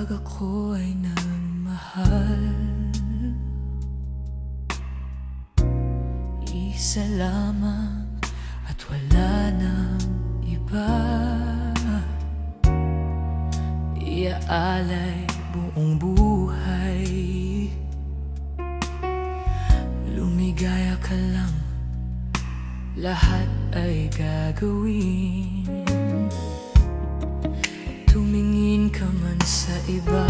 Kapag ako ay nagmahal, isa lamang at wala nang iba. Iaalay buong buhay, lumigaya ka lang, lahat ay gagawin. Tumingin ka man sa iba,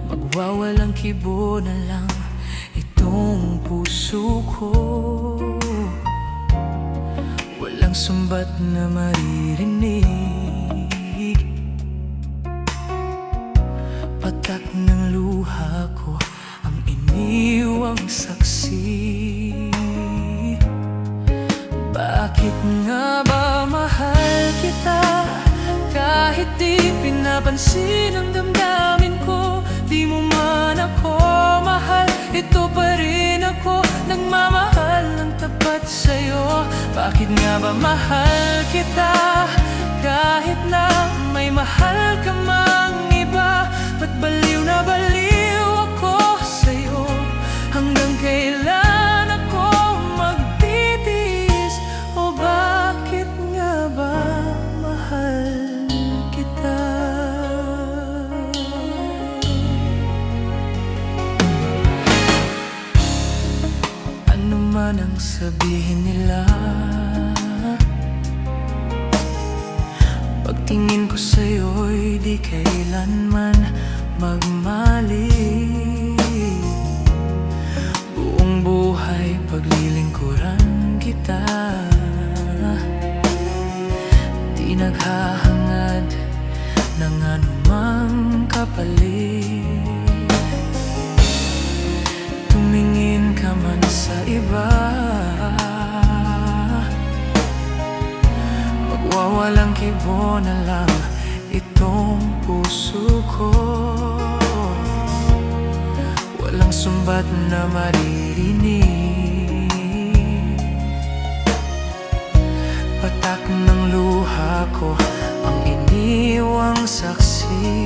magwawalang kibo na lang itong puso ko. Walang sumbat na maririnig, patak ng luha ko ang iniwang saksi. Bakit nga ba mahal kita kahit di pinapansin ang damdamin ko? Di mo man ako mahal, ito pa rin ako, nagmamahal ng tapat sa'yo. Bakit nga ba mahal kita kahit na may mahal ka mang iba? Ba't baliw na baliw ako sa'yo? Hanggang kailan ako magtitiis? O bakit nga ba mahal kita? Ano man ang sabihin nila, pagtingin ko sa'yo'y di kailanman magmali. Buong buhay paglilingkuran kita, di naghahangad ng anumang kapalit. Tumingin ka man sa iba, magwawalang kibo na lang itong puso ko. Walang sumbat na maririnig, patak ng luha ko ang iniwang saksi.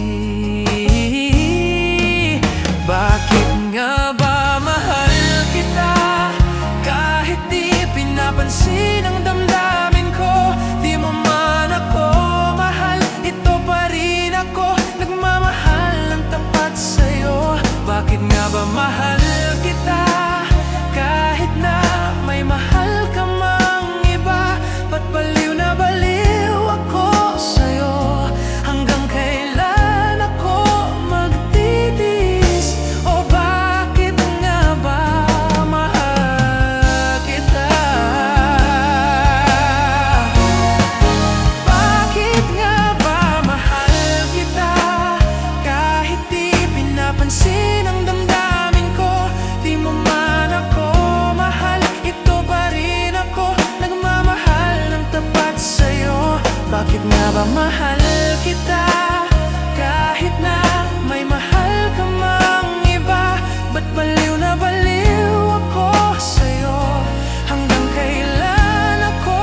Bakit nga ba mahal kita kahit di pinapansin ang damdamin ko? Di mo man ako mahal, ito pa rin ako, nagmamahal ng tapat sa'yo. Bakit nga ba mahal kita kahit na may mahal ka mang iba? Ba't baliw na baliw ako sa'yo? Hanggang kailan ako magtitiis? O bakit nga ba mahal kita? Bakit nga ba mahal kita kahit di pinapansin ang damdamin ko? Di mo man ako mahal, ito pa rin ako, nagmamahal ng tapat sa'yo. Bakit nga ba mahal kita kahit na may mahal ka mang iba? Ba't baliw na baliw ako sa'yo? Hanggang kailan ako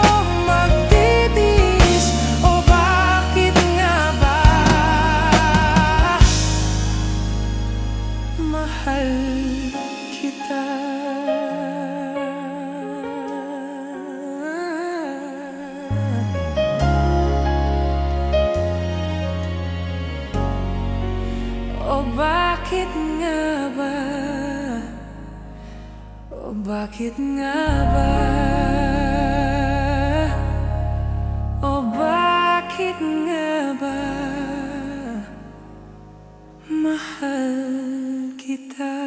magtitiis? O bakit nga ba mahal kita? O bakit nga ba? O bakit nga ba? O bakit nga ba mahal kita?